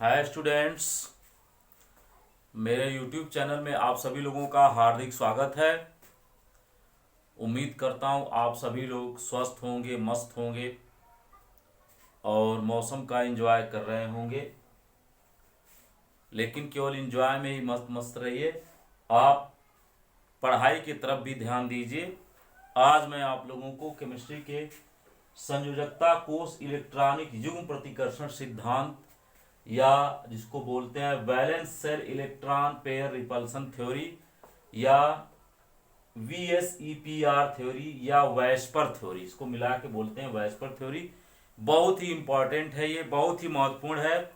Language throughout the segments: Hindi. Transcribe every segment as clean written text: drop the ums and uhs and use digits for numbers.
हाय स्टूडेंट्स, मेरे YouTube चैनल में आप सभी लोगों का हार्दिक स्वागत है। उम्मीद करता हूँ आप सभी लोग स्वस्थ होंगे, मस्त होंगे और मौसम का एंजॉय कर रहे होंगे। लेकिन केवल एंजॉय में ही मस्त मस्त रहिए, आप पढ़ाई की तरफ भी ध्यान दीजिए। आज मैं आप लोगों को केमिस्ट्री के संयोजकता कोष इलेक्ट्रॉनिक युग्म प्रतिकर्षण सिद्धांत या जिसको बोलते हैं valence shell electron pair repulsion theory या VSEPR थ्योरी या वैस्पर थ्योरी, इसको मिला के बोलते हैं वैस्पर थ्योरी। बहुत ही इंपॉर्टेंट है, ये बहुत ही महत्वपूर्ण है।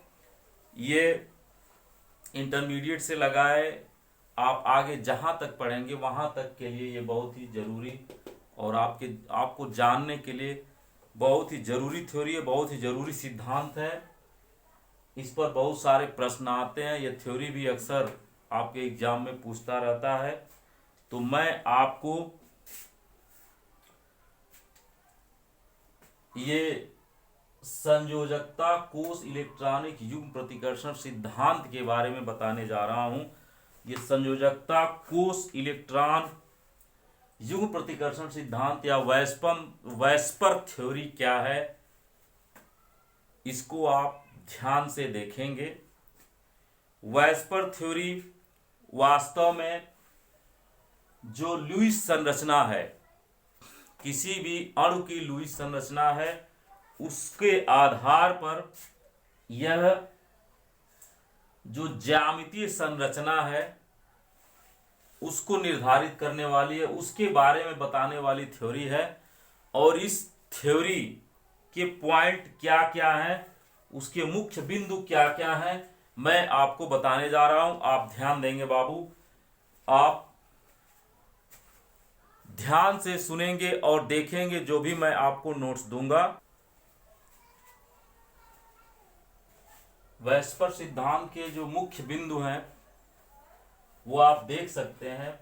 ये इंटरमीडिएट से लगाए आप आगे जहां तक पढ़ेंगे वहां तक के लिए ये बहुत ही जरूरी और आपको जानने के लिए बहुत ही जरूरी थ्योरी है, बहुत ही जरूरी सिद्धांत है। इस पर बहुत सारे प्रश्न आते हैं। यह थ्योरी भी अक्सर आपके एग्जाम में पूछता रहता है। तो मैं आपको ये संयोजकता कोष इलेक्ट्रॉनिक युग्म प्रतिकर्षण सिद्धांत के बारे में बताने जा रहा हूं। ये संयोजकता कोष इलेक्ट्रॉन युग्म प्रतिकर्षण सिद्धांत या वैस्पर थ्योरी क्या है, इसको आप ध्यान से देखेंगे। वैस्पर थ्योरी वास्तव में जो लुईस संरचना है, किसी भी अणु की लुईस संरचना है, उसके आधार पर यह जो ज्यामितीय संरचना है उसको निर्धारित करने वाली है, उसके बारे में बताने वाली थ्योरी है। और इस थ्योरी के पॉइंट क्या क्या हैं, उसके मुख्य बिंदु क्या क्या हैं, मैं आपको बताने जा रहा हूं। आप ध्यान देंगे बाबू, आप ध्यान से सुनेंगे और देखेंगे जो भी मैं आपको नोट्स दूंगा। वैस्पर सिद्धांत के जो मुख्य बिंदु हैं वो आप देख सकते हैं।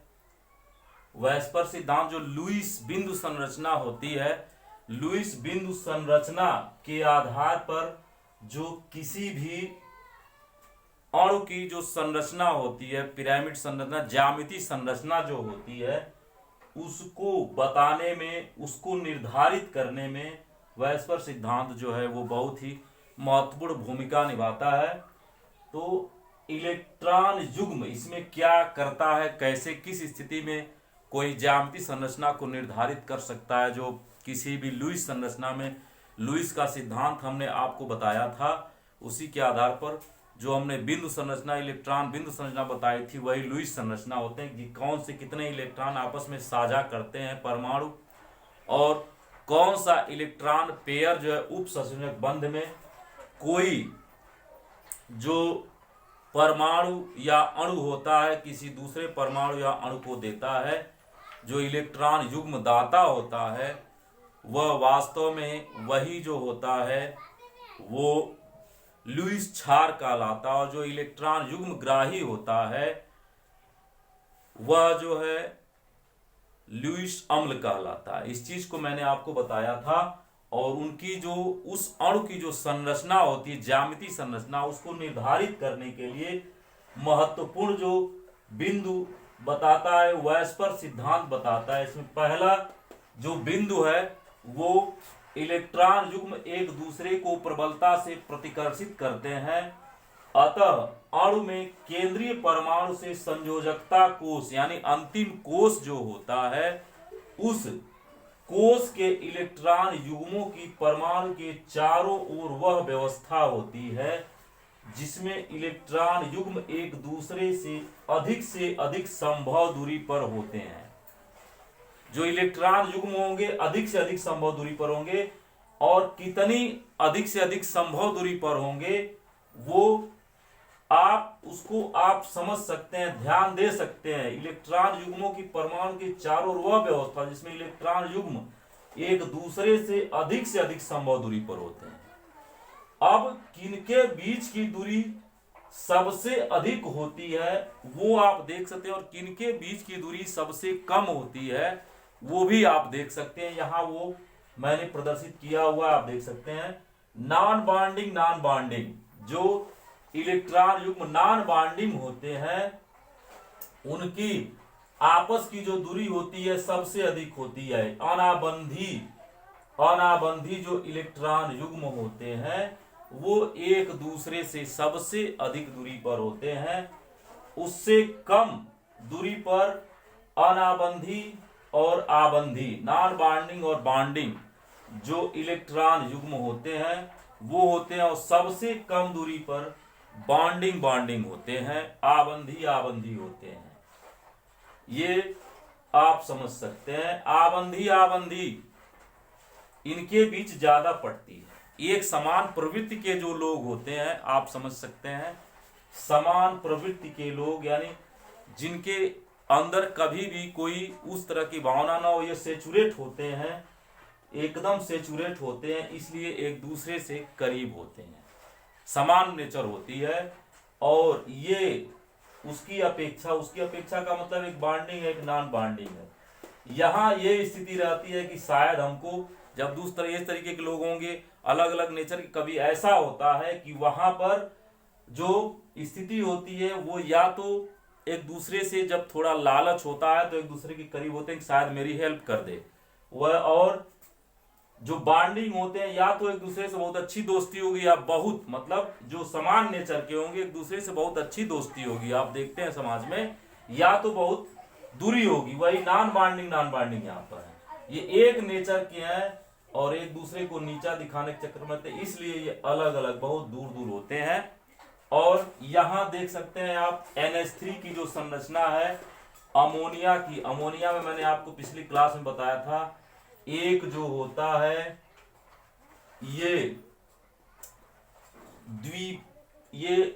वैस्पर सिद्धांत जो लुईस बिंदु संरचना होती है, लुईस बिंदु संरचना के आधार पर जो किसी भी अणु की जो संरचना होती है, पिरामिड संरचना, ज्यामितीय संरचना जो होती है, उसको बताने में, उसको निर्धारित करने में वैस्पर सिद्धांत जो है वो बहुत ही महत्वपूर्ण भूमिका निभाता है। तो इलेक्ट्रॉन युग्म इसमें क्या करता है, कैसे किस स्थिति में कोई ज्यामितीय संरचना को निर्धारित कर सकता है, जो किसी भी लुईस संरचना में लुईस का सिद्धांत हमने आपको बताया था, उसी के आधार पर जो हमने बिंदु संरचना, इलेक्ट्रॉन बिंदु संरचना बताई थी, वही लुईस संरचना होते हैं कि कौन से कितने इलेक्ट्रॉन आपस में साझा करते हैं परमाणु, और कौन सा इलेक्ट्रॉन पेयर जो है उप संयोजक बंध में कोई जो परमाणु या अणु होता है किसी दूसरे परमाणु या अणु को देता है। जो इलेक्ट्रॉन युग्म दाता होता है वह वास्तव में वही जो होता है वो लुईस क्षार कहलाता है, और जो इलेक्ट्रॉन युग्म ग्राही होता है वह जो है लुईस अम्ल कहलाता है। इस चीज को मैंने आपको बताया था। और उनकी जो उस अणु की जो संरचना होती है, ज्यामितीय संरचना, उसको निर्धारित करने के लिए महत्वपूर्ण जो बिंदु बताता है वैस्पर सिद्धांत बताता है। इसमें पहला जो बिंदु है वो इलेक्ट्रॉन युग्म एक दूसरे को प्रबलता से प्रतिकर्षित करते हैं, अतः अणु में केंद्रीय परमाणु से संयोजकता कोष यानी अंतिम कोष जो होता है, उस कोष के इलेक्ट्रॉन युग्मों की परमाणु के चारों ओर वह व्यवस्था होती है जिसमें इलेक्ट्रॉन युग्म एक दूसरे से अधिक संभव दूरी पर होते हैं। जो इलेक्ट्रॉन युग्म होंगे अधिक से अधिक संभव दूरी पर होंगे, और कितनी अधिक से अधिक संभव दूरी पर होंगे वो उसको आप समझ सकते हैं, ध्यान दे सकते हैं। इलेक्ट्रॉन युग्मों की परमाणु के चारों ओर वह व्यवस्था जिसमें इलेक्ट्रॉन युग्म एक दूसरे से अधिक संभव दूरी पर होते हैं। अब किनके बीच की दूरी सबसे अधिक होती है वो आप देख सकते हैं, और किनके बीच की दूरी सबसे कम होती है वो भी आप देख सकते हैं। यहां वो मैंने प्रदर्शित किया हुआ आप देख सकते हैं। नॉन बॉन्डिंग जो इलेक्ट्रॉन युग्म नॉन बॉन्डिंग होते हैं उनकी आपस की जो दूरी होती है सबसे अधिक होती है। अनाबंधी जो इलेक्ट्रॉन युग्म होते हैं वो एक दूसरे से सबसे अधिक दूरी पर होते हैं। उससे कम दूरी पर अनाबंधी और आबंधी नॉन बॉन्डिंग और बॉन्डिंग जो इलेक्ट्रॉन युग्म होते हैं वो होते हैं, और सबसे कम दूरी पर बॉन्डिंग होते हैं, आबंधी होते हैं। ये आप समझ सकते हैं। आबंधी इनके बीच ज्यादा पड़ती है। एक समान प्रवृत्ति के जो लोग होते हैं आप समझ सकते हैं, समान प्रवृत्ति के लोग यानी जिनके अंदर कभी भी कोई उस तरह की भावना ना हो, ये सेचुरेट होते हैं, एकदम सेचुरेट होते हैं, इसलिए एक दूसरे से करीब होते हैं, समान नेचर होती है। और ये उसकी अपेक्षा का मतलब एक बॉन्डिंग है, एक नॉन बॉन्डिंग है। यहाँ ये स्थिति रहती है कि शायद हमको जब इस तरीके के लोग होंगे अलग अलग नेचर के, कभी ऐसा होता है कि वहां पर जो स्थिति होती है वो या तो एक दूसरे से जब थोड़ा लालच होता है तो एक दूसरे के करीब होते हैं कि शायद मेरी हेल्प कर दे वह, और जो बॉन्डिंग होते हैं या तो एक दूसरे से बहुत अच्छी दोस्ती होगी या बहुत मतलब जो समान नेचर के होंगे एक दूसरे से बहुत अच्छी दोस्ती होगी, आप देखते हैं समाज में, या तो बहुत दूरी होगी, वही नॉन बॉन्डिंग यहाँ पर है। ये एक नेचर के हैं और एक दूसरे को नीचा दिखाने के चक्कर में, इसलिए ये अलग अलग बहुत दूर दूर होते हैं। और यहाँ देख सकते हैं आप NH3 की जो संरचना है अमोनिया की, अमोनिया में मैंने आपको पिछली क्लास में बताया था, एक जो होता है ये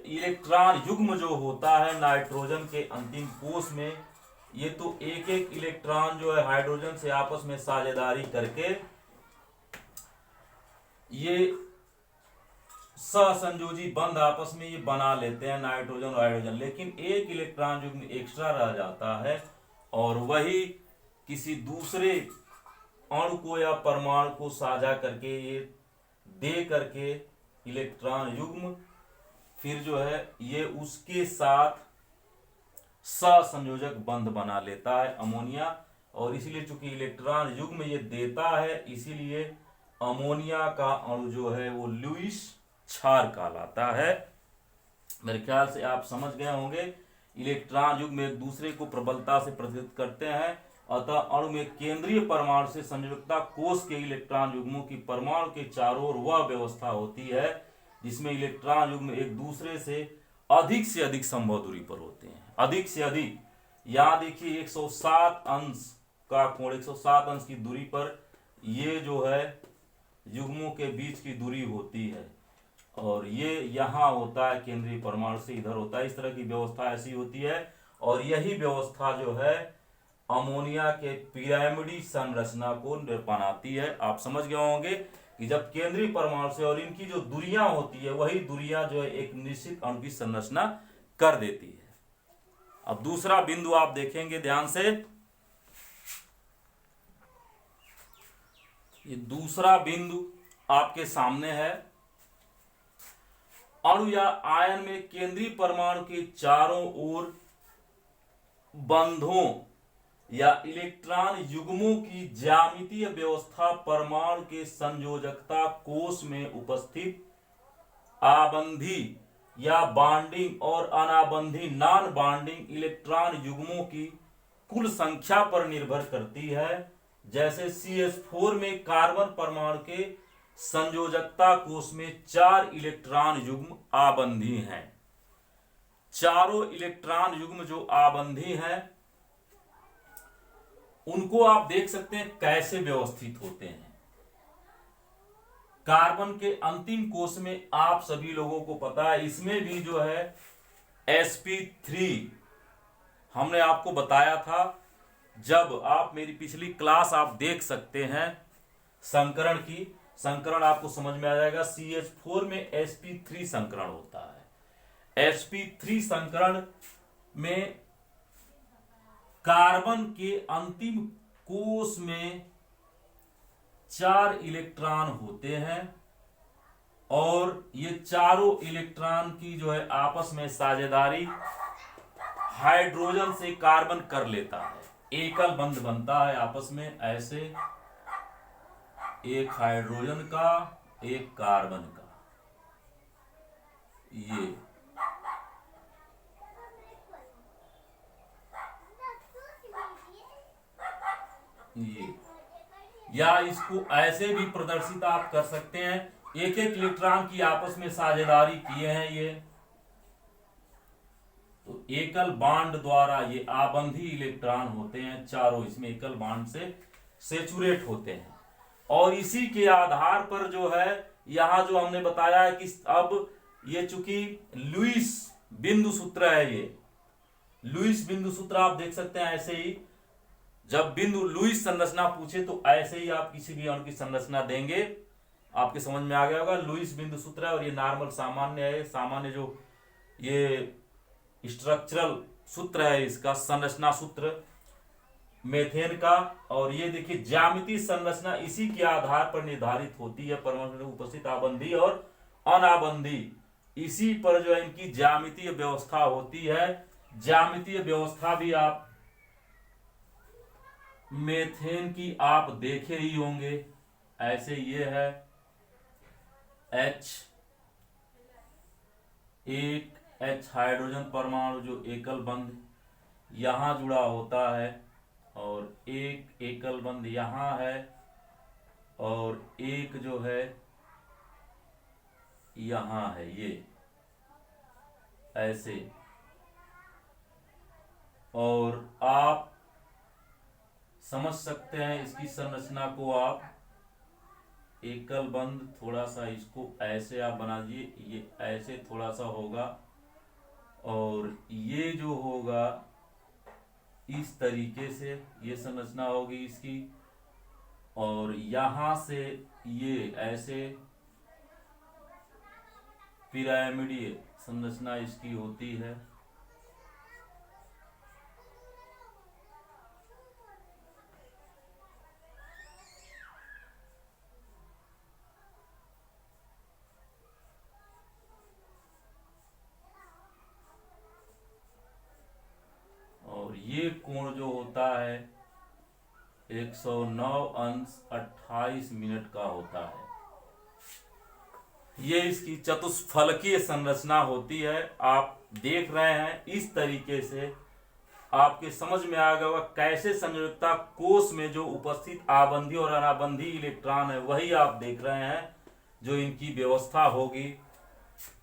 इलेक्ट्रॉन युग्म जो होता है नाइट्रोजन के अंतिम कोश में, ये तो एक एक इलेक्ट्रॉन जो है हाइड्रोजन से आपस में साझेदारी करके ये सहसंयोजी बंध आपस में ये बना लेते हैं नाइट्रोजन और हाइड्रोजन, लेकिन एक इलेक्ट्रॉन युग्म एक्स्ट्रा रह जाता है और वही किसी दूसरे अणु को या परमाणु को साझा करके ये दे करके इलेक्ट्रॉन युग्म फिर जो है ये उसके साथ सहसंयोजक बंध बना लेता है अमोनिया, और इसीलिए चूंकि इलेक्ट्रॉन युग्म ये देता है इसीलिए अमोनिया का अणु जो है वो लुईस क्षार कहलाता है। मेरे ख्याल से आप समझ गए होंगे। इलेक्ट्रॉन युग्म एक दूसरे को प्रबलता से प्रतिनिधित्व करते हैं, अतः अणु में केंद्रीय परमाणु से संयोजकता कोष के इलेक्ट्रॉन युग्मों की परमाणु के चारों ओर वह व्यवस्था होती है जिसमें इलेक्ट्रॉन युग्म एक दूसरे से अधिक संभव दूरी पर होते हैं। अधिक से अधिक, यहाँ देखिए 107 अंश का कोण, 107 अंश की दूरी पर ये जो है युग्मों के बीच की दूरी होती है, और ये यहाँ होता है केंद्रीय परमाणु से इधर होता है। इस तरह की व्यवस्था ऐसी होती है, और यही व्यवस्था जो है अमोनिया के पिरामिडी संरचना को बनाती है। आप समझ गए होंगे कि जब केंद्रीय परमाणु से और इनकी जो दूरियां होती है वही दूरियां जो है एक निश्चित अणु की संरचना कर देती है। अब दूसरा बिंदु आप देखेंगे ध्यान से, ये दूसरा बिंदु आपके सामने है। अणु या आयन में केंद्रीय परमाणु के चारों ओर बंधों या इलेक्ट्रॉन युग्मों की ज्यामितीय व्यवस्था परमाणु के संयोजकता कोष में उपस्थित आबंधी या बॉन्डिंग और अनाबंधी नॉन बॉन्डिंग इलेक्ट्रॉन युग्मों की कुल संख्या पर निर्भर करती है। जैसे CH4 में कार्बन परमाणु के संयोजकता कोष में 4 इलेक्ट्रॉन युग्म आबंधी हैं। चारों इलेक्ट्रॉन युग्म जो आबंधी हैं उनको आप देख सकते हैं कैसे व्यवस्थित होते हैं। कार्बन के अंतिम कोष में आप सभी लोगों को पता है, इसमें भी जो है sp3 हमने आपको बताया था। जब आप मेरी पिछली क्लास आप देख सकते हैं संकरण की, संकरण आपको समझ में आ जाएगा। CH4 में sp3 संकरण होता है। sp3 संकरण में कार्बन के अंतिम कोष में 4 इलेक्ट्रॉन होते हैं और ये चारों इलेक्ट्रॉन की जो है आपस में साझेदारी हाइड्रोजन से कार्बन कर लेता है, एकल बंध बनता है आपस में ऐसे, एक हाइड्रोजन का एक कार्बन का, ये या इसको ऐसे भी प्रदर्शित आप कर सकते हैं, एक एक इलेक्ट्रॉन की आपस में साझेदारी किए हैं ये, तो एकल बांड द्वारा ये आबंधी इलेक्ट्रॉन होते हैं चारों, इसमें एकल बांड से सेचुरेट होते हैं। और इसी के आधार पर जो है यहां जो हमने बताया है कि अब ये चूंकि लुईस बिंदु सूत्र है, ये लुईस बिंदु सूत्र आप देख सकते हैं ऐसे ही, जब बिंदु लुईस संरचना पूछे तो ऐसे ही आप किसी भी अणु की संरचना देंगे, आपके समझ में आ गया होगा। लुईस बिंदु सूत्र है और ये नॉर्मल सामान्य है, सामान्य जो ये स्ट्रक्चरल सूत्र है इसका, संरचना सूत्र मेथेन का। और ये देखिए ज्यामितीय संरचना इसी के आधार पर निर्धारित होती है, परमाणु में उपस्थित आबंधी और अनाबंधी, इसी पर जो है इनकी ज्यामितीय व्यवस्था होती है। ज्यामितीय व्यवस्था भी आप मेथेन की आप देखे ही होंगे, ऐसे ये है H, एक H हाइड्रोजन परमाणु जो एकल बंध यहां जुड़ा होता है और एक एकल बंध यहां है और एक जो है यहां है, ये ऐसे। और आप समझ सकते हैं इसकी संरचना को, आप एकल बंध थोड़ा सा इसको ऐसे आप बना दीजिए, ये ऐसे थोड़ा सा होगा और ये जो होगा इस तरीके से ये संरचना होगी इसकी, और यहां से ये ऐसे पिरामिडीय संरचना इसकी होती है। ये कोण जो होता है 109°28' का होता है। ये इसकी चतुष्फलकीय संरचना होती है, आप देख रहे हैं इस तरीके से आपके समझ में आ गया होगा कैसे संयोजकता कोष में जो उपस्थित आबंधी और अनाबंधी इलेक्ट्रॉन है वही आप देख रहे हैं, जो इनकी व्यवस्था होगी,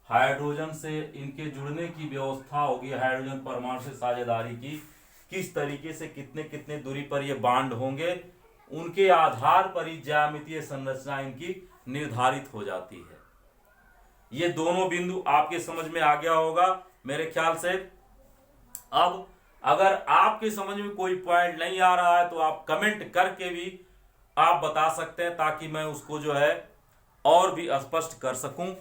हाइड्रोजन से इनके जुड़ने की व्यवस्था होगी, हाइड्रोजन परमाणु से साझेदारी की, किस तरीके से कितने कितने दूरी पर ये बांड होंगे, उनके आधार पर ही ज्यामितीय संरचना इनकी निर्धारित हो जाती है। ये दोनों बिंदु आपके समझ में आ गया होगा मेरे ख्याल से। अब अगर आपके समझ में कोई पॉइंट नहीं आ रहा है तो आप कमेंट करके भी आप बता सकते हैं, ताकि मैं उसको जो है और भी स्पष्ट कर सकूं।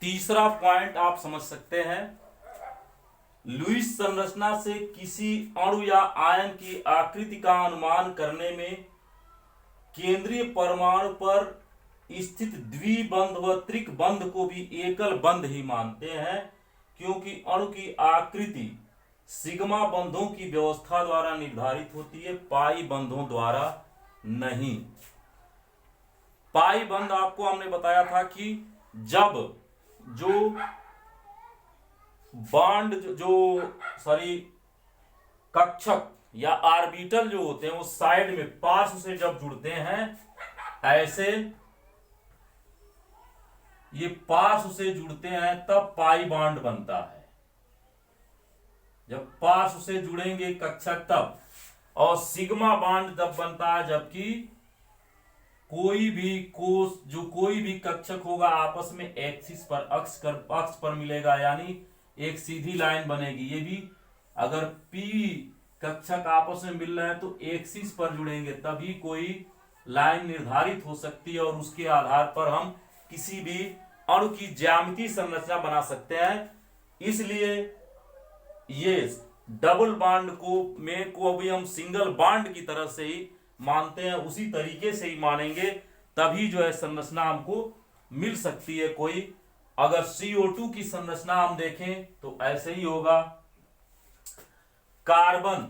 तीसरा पॉइंट आप समझ सकते हैं, लुईस संरचना से किसी अणु या आयन की आकृति का अनुमान करने में केंद्रीय परमाणु पर स्थित द्विबंध व त्रिक बंध को भी एकल बंध ही मानते हैं, क्योंकि अणु की आकृति सिग्मा बंधों की व्यवस्था द्वारा निर्धारित होती है, पाई बंधों द्वारा नहीं। पाई बंध आपको हमने बताया था कि जब जो बांड कक्षक या ऑर्बिटल जो होते हैं वो साइड में पार्श्व से जब जुड़ते हैं, ऐसे ये पार्श्व से जुड़ते हैं तब पाई बॉन्ड बनता है। जब पार्श्व से जुड़ेंगे कक्षक तब, और सिग्मा बॉन्ड तब बनता है जबकि कोई भी कक्षक होगा आपस में एक्सिस पर अक्ष पर मिलेगा, यानी एक सीधी लाइन बनेगी। ये भी अगर पी कक्षक आपस में मिल रहे हैं तो एक्सिस पर जुड़ेंगे, तभी कोई लाइन निर्धारित हो सकती है और उसके आधार पर हम किसी भी अणु की ज्यामितीय संरचना बना सकते हैं। इसलिए ये डबल बॉन्ड को भी हम सिंगल बॉन्ड की तरह से ही मानते हैं उसी तरीके से ही मानेंगे, तभी जो है संरचना हमको मिल सकती है कोई। अगर CO2 की संरचना हम देखें तो ऐसे ही होगा। कार्बन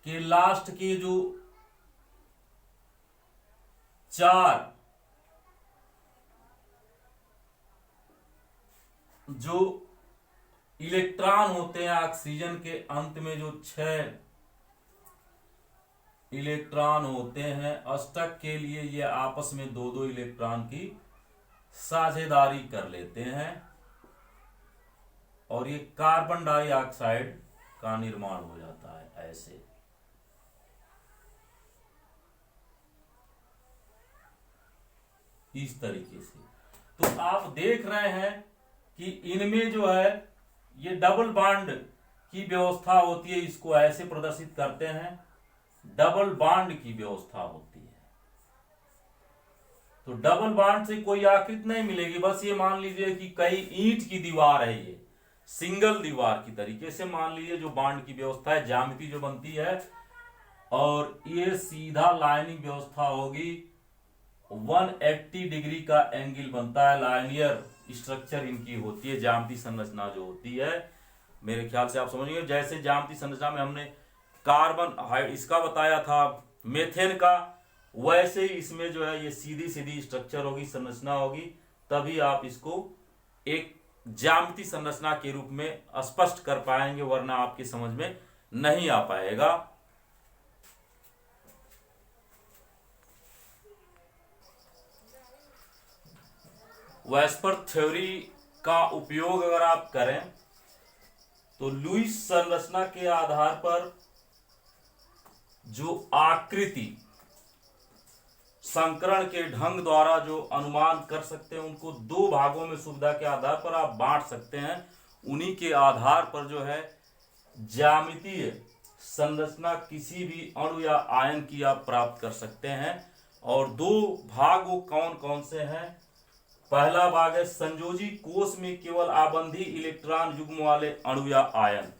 के लास्ट के जो 4 जो इलेक्ट्रॉन होते हैं, ऑक्सीजन के अंत में जो 6 इलेक्ट्रॉन होते हैं, अष्टक के लिए ये आपस में 2-2 इलेक्ट्रॉन की साझेदारी कर लेते हैं और ये कार्बन डाइऑक्साइड का निर्माण हो जाता है ऐसे। इस तरीके से तो आप देख रहे हैं कि इनमें जो है ये डबल बॉन्ड की व्यवस्था होती है, इसको ऐसे प्रदर्शित करते हैं, डबल बॉन्ड की व्यवस्था होती है। तो डबल बॉन्ड से कोई आकृति नहीं मिलेगी, बस ये मान लीजिए कि कई ईंट की दीवार है, ये सिंगल दीवार की तरीके से मान लीजिए जो बॉन्ड की व्यवस्था है, ज्यामिति जो बनती है, और ये सीधा लाइनिंग व्यवस्था होगी। 180 डिग्री का एंगल बनता है, लाइनियर स्ट्रक्चर इनकी होती है, ज्यामिति संरचना जो होती है। मेरे ख्याल से आप समझिए, जैसे ज्यामिति संरचना में हमने कार्बन इसका बताया था, मेथेन का, वैसे ही इसमें जो है ये सीधी सीधी स्ट्रक्चर होगी, संरचना होगी, तभी आप इसको एक ज्यामिति संरचना के रूप में स्पष्ट कर पाएंगे, वरना आपकी समझ में नहीं आ पाएगा। वेस्पर थ्योरी का उपयोग अगर आप करें तो लुईस संरचना के आधार पर जो आकृति संकरण के ढंग द्वारा जो अनुमान कर सकते हैं, उनको 2 भागों में सुविधा के आधार पर आप बांट सकते हैं। उन्हीं के आधार पर जो है ज्यामितीय संरचना किसी भी अणु या आयन की आप प्राप्त कर सकते हैं। और 2 भाग वो कौन कौन से हैं? पहला भाग है संयोजी कोष में केवल आबंधी इलेक्ट्रॉन युग्म वाले अणु या आयन।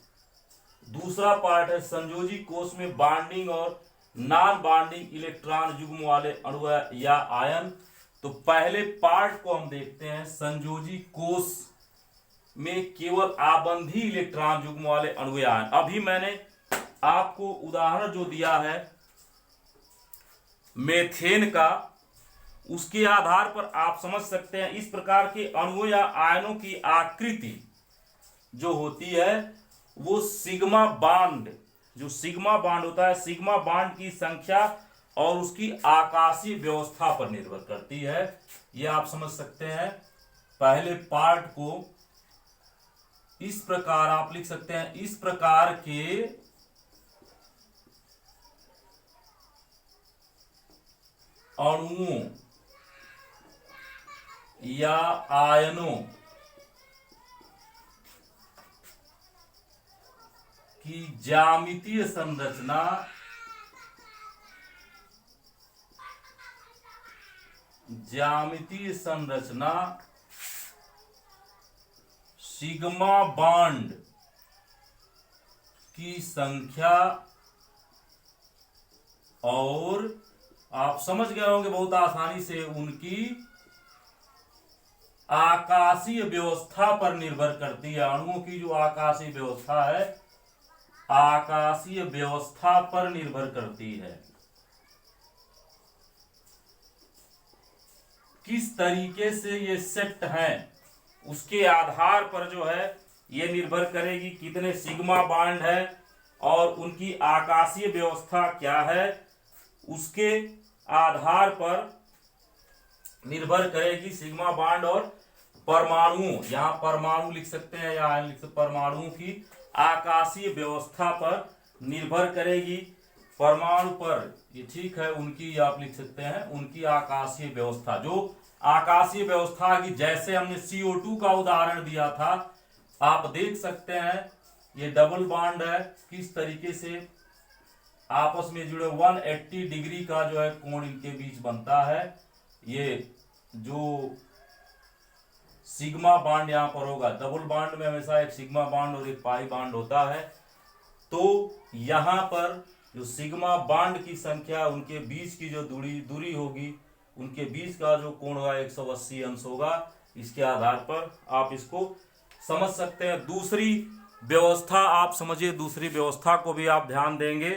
दूसरा पार्ट है संयोजी कोष में बॉन्डिंग और नॉन बॉन्डिंग इलेक्ट्रॉन युग्म वाले अणु या आयन। तो पहले पार्ट को हम देखते हैं, संयोजी कोष में केवल आबंधी इलेक्ट्रॉन युग्म वाले अणु या आयन। अभी मैंने आपको उदाहरण जो दिया है मेथेन का, उसके आधार पर आप समझ सकते हैं इस प्रकार के अणुओं या आयनों की आकृति जो होती है वो सिग्मा बॉन्ड, जो सिग्मा बॉन्ड होता है, सिग्मा बॉन्ड की संख्या और उसकी आकाशीय व्यवस्था पर निर्भर करती है। ये आप समझ सकते हैं। पहले पार्ट को इस प्रकार आप लिख सकते हैं, इस प्रकार के अणुओं या आयनों की ज्यामितीय संरचना सिग्मा बॉन्ड की संख्या और आप समझ गए होंगे बहुत आसानी से उनकी आकाशीय व्यवस्था पर निर्भर करती है। अणुओं की जो आकाशीय व्यवस्था है, आकाशीय व्यवस्था पर निर्भर करती है। किस तरीके से ये सेट हैं उसके आधार पर जो है ये निर्भर करेगी कितने सिग्मा बॉन्ड है और उनकी आकाशीय व्यवस्था क्या है, उसके आधार पर निर्भर करेगी सिग्मा बॉन्ड। और परमाणुओं, यहां परमाणु लिख सकते हैं या लिख सकते, परमाणुओं की आकाशीय व्यवस्था पर निर्भर करेगी। परमाणु पर ये ठीक है, उनकी आप लिख सकते हैं उनकी आकाशीय व्यवस्था, जो आकाशीय व्यवस्था की, जैसे हमने CO2 का उदाहरण दिया था, आप देख सकते हैं ये डबल बॉन्ड है, किस तरीके से आपस में जुड़े 180 डिग्री का जो है कोण इनके बीच बनता है। ये जो सिग्मा बॉन्ड यहां पर होगा, डबल बॉन्ड में हमेशा एक सिग्मा बॉन्ड और एक पाई बॉन्ड होता है। तो यहां पर जो सिग्मा बॉन्ड की संख्या, उनके बीच की जो दूरी होगी, उनके बीच का जो कोण होगा 180 अंश होगा। इसके आधार पर आप इसको समझ सकते हैं। दूसरी व्यवस्था आप समझिए, दूसरी व्यवस्था को भी आप ध्यान देंगे।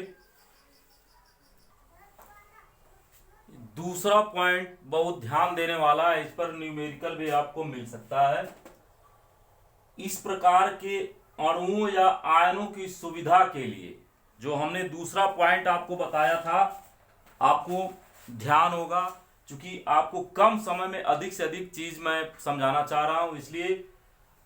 दूसरा पॉइंट बहुत ध्यान देने वाला है, इस पर न्यूमेरिकल भी आपको मिल सकता है। इस प्रकार के अणुओं या आयनों की सुविधा के लिए जो हमने दूसरा पॉइंट आपको बताया था, आपको ध्यान होगा, क्योंकि आपको कम समय में अधिक से अधिक चीज मैं समझाना चाह रहा हूं, इसलिए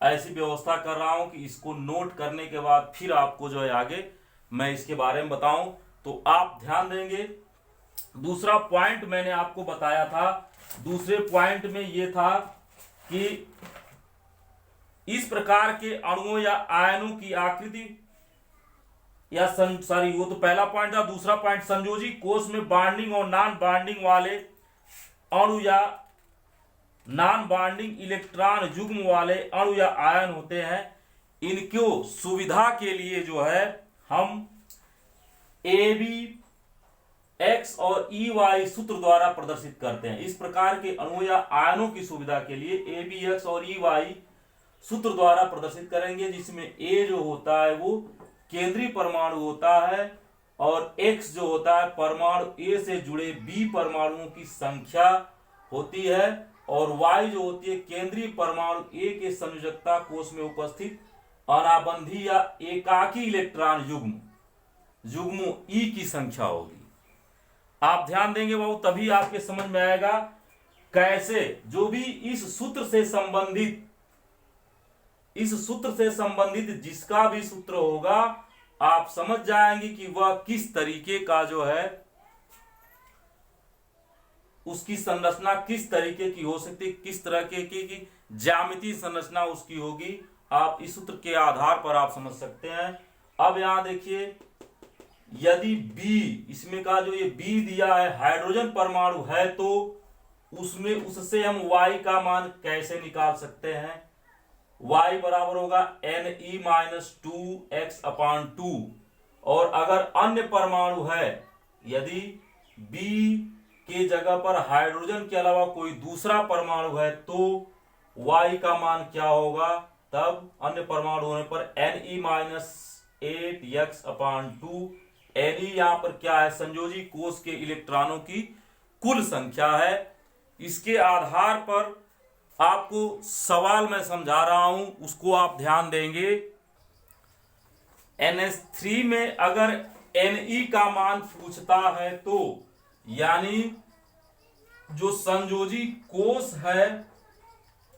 ऐसी व्यवस्था कर रहा हूं कि इसको नोट करने के बाद फिर आपको जो है आगे मैं इसके बारे में बताऊं, तो आप ध्यान देंगे। दूसरा पॉइंट मैंने आपको बताया था, दूसरे पॉइंट में यह था कि इस प्रकार के अणुओं या आयनों की आकृति या वो तो पहला पॉइंट था। दूसरा पॉइंट, संयोजी कोष में बॉन्डिंग और नॉन बॉन्डिंग वाले अणु या नॉन बॉन्डिंग इलेक्ट्रॉन युग्म वाले अणु या आयन होते हैं। इनको सुविधा के लिए जो है हम AB X और EY सूत्र द्वारा प्रदर्शित करते हैं। इस प्रकार के अणुओं या आयनों की सुविधा के लिए AB X और EY सूत्र द्वारा प्रदर्शित करेंगे, जिसमें A जो होता है वो केंद्रीय परमाणु होता है और X जो होता है परमाणु A से जुड़े B परमाणुओं की संख्या होती है, और Y जो होती है केंद्रीय परमाणु A के संयोजकता कोष में उपस्थित अनाबंधी या एकाकी इलेक्ट्रॉन युग्म E की संख्या होगी। आप ध्यान देंगे वो तभी आपके समझ में आएगा कैसे जो भी इस सूत्र से संबंधित जिसका भी सूत्र होगा, आप समझ जाएंगे कि वह किस तरीके का जो है उसकी संरचना किस तरीके की हो सकती है, किस तरह की ज्यामितीय संरचना उसकी होगी। आप इस सूत्र के आधार पर आप समझ सकते हैं। अब यहां देखिए, यदि B, इसमें का जो ये B दिया है हाइड्रोजन परमाणु है, तो उसमें उससे हम Y का मान कैसे निकाल सकते हैं। Y बराबर होगा Ne-2x/2। और अगर अन्य परमाणु है, यदि B के जगह पर हाइड्रोजन के अलावा कोई दूसरा परमाणु है, तो Y का मान क्या होगा, तब अन्य परमाणु होने पर Ne-8x/2। Ne यहां पर क्या है, संयोजी कोष के इलेक्ट्रॉनों की कुल संख्या है। इसके आधार पर आपको सवाल मैं समझा रहा हूं, उसको आप ध्यान देंगे। NH3 में अगर Ne का मान पूछता है, तो यानी जो संयोजी कोष है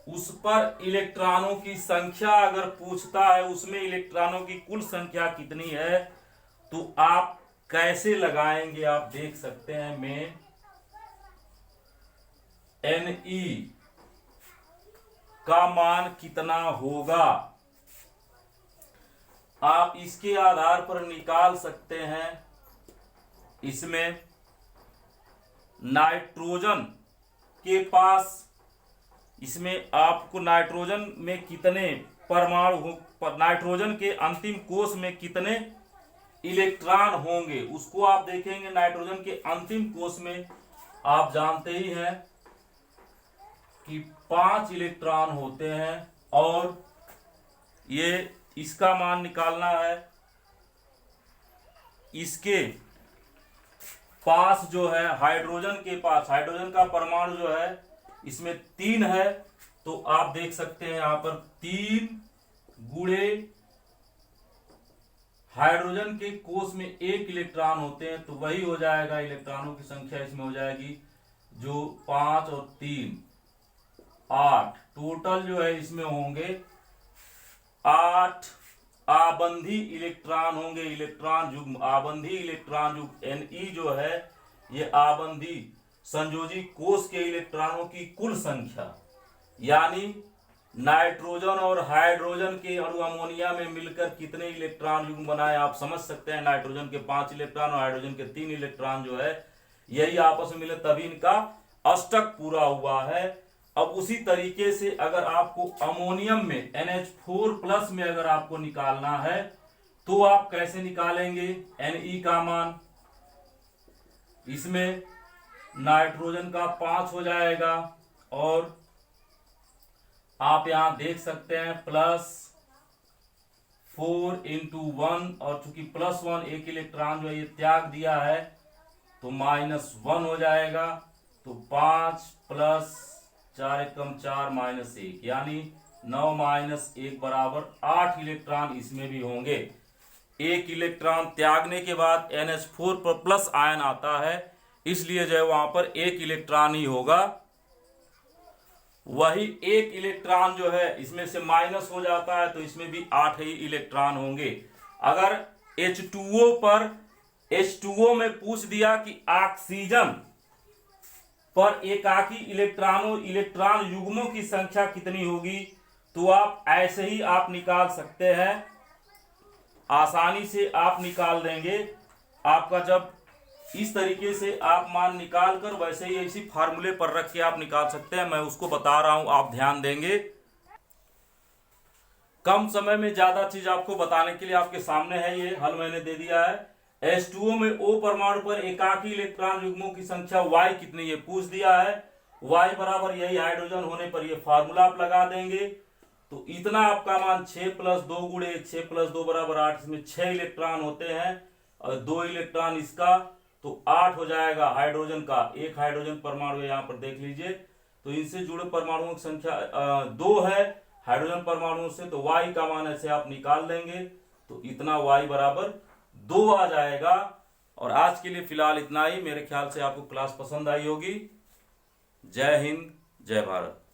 उस पर इलेक्ट्रॉनों की संख्या अगर पूछता है, उसमें इलेक्ट्रॉनों की कुल संख्या कितनी है, तो आप कैसे लगाएंगे आप देख सकते हैं। में Ne का मान कितना होगा, आप इसके आधार पर निकाल सकते हैं। इसमें नाइट्रोजन के पास, इसमें आपको नाइट्रोजन में कितने परमाणु हो, नाइट्रोजन के अंतिम कोष में कितने इलेक्ट्रॉन होंगे उसको आप देखेंगे। नाइट्रोजन के अंतिम कोष में आप जानते ही हैं कि 5 इलेक्ट्रॉन होते हैं, और ये इसका मान निकालना है। इसके पास जो है हाइड्रोजन के पास, हाइड्रोजन का परमाणु जो है इसमें 3 है, तो आप देख सकते हैं यहां पर 3 गुणे हाइड्रोजन के कोष में 1 इलेक्ट्रॉन होते हैं, तो वही हो जाएगा इलेक्ट्रॉनों की संख्या इसमें हो जाएगी जो 5 और 3 8, टोटल जो है इसमें होंगे 8 आबंधी इलेक्ट्रॉन होंगे। इलेक्ट्रॉन युग्म, आबंधी इलेक्ट्रॉन युग्म Ne जो है ये आबंधी संयोजी कोष के इलेक्ट्रॉनों की कुल संख्या, यानी नाइट्रोजन और हाइड्रोजन के अणु अमोनिया में मिलकर कितने इलेक्ट्रॉन युग्म बनाए आप समझ सकते हैं। नाइट्रोजन के 5 इलेक्ट्रॉन और हाइड्रोजन के 3 इलेक्ट्रॉन जो है यही आपस में मिले तभी इनका अष्टक पूरा हुआ है। अब उसी तरीके से अगर आपको अमोनियम में NH4+ में अगर आपको निकालना है, तो आप कैसे निकालेंगे Ne का मान। इसमें नाइट्रोजन का 5 हो जाएगा, और आप यहां देख सकते हैं +4 × 1, और चूंकि +1 एक इलेक्ट्रॉन जो है ये त्याग दिया है तो -1 हो जाएगा। तो 5 + 4 × 4 -1, यानी 9 - 1 बराबर 8 इलेक्ट्रॉन इसमें भी होंगे। एक इलेक्ट्रॉन त्यागने के बाद NH4 पर प्लस आयन आता है, इसलिए जो है वहां पर एक इलेक्ट्रॉन ही होगा। वही एक इलेक्ट्रॉन जो है इसमें से माइनस हो जाता है तो इसमें भी 8 ही इलेक्ट्रॉन होंगे। अगर H2O पर H2O में पूछ दिया कि ऑक्सीजन पर एकाकी इलेक्ट्रॉन युग्मों की संख्या कितनी होगी, तो आप ऐसे ही आप निकाल सकते हैं, आसानी से आप निकाल देंगे। आपका जब इस तरीके से आप मान निकाल कर वैसे ही इसी फार्मूले पर रख के आप निकाल सकते हैं। मैं उसको बता रहा हूं, आप ध्यान देंगे। कम समय में ज्यादा चीज आपको बताने के लिए आपके सामने है, ये हल मैंने दे दिया है। H2O में O परमाणु पर एकाकी इलेक्ट्रॉन युग्मों की संख्या Y कितनी ये पूछ दिया है। Y बराबर यही हाइड्रोजन होने पर ये फार्मूला आप लगा देंगे। तो इतना आपका मान 6 + 2 × 1, 6 + 2 = 8, इसमें 6 इलेक्ट्रॉन होते हैं और 2 इलेक्ट्रॉन इसका, तो 8 हो जाएगा हाइड्रोजन का। एक हाइड्रोजन परमाणु यहाँ पर देख लीजिए, तो इनसे जुड़े परमाणुओं की संख्या 2 है हाइड्रोजन परमाणुओं से, तो Y का मान ऐसे आप निकाल लेंगे तो इतना Y बराबर 2 आ जाएगा। और आज के लिए फिलहाल इतना ही। मेरे ख्याल से आपको क्लास पसंद आई होगी। जय हिंद, जय भारत।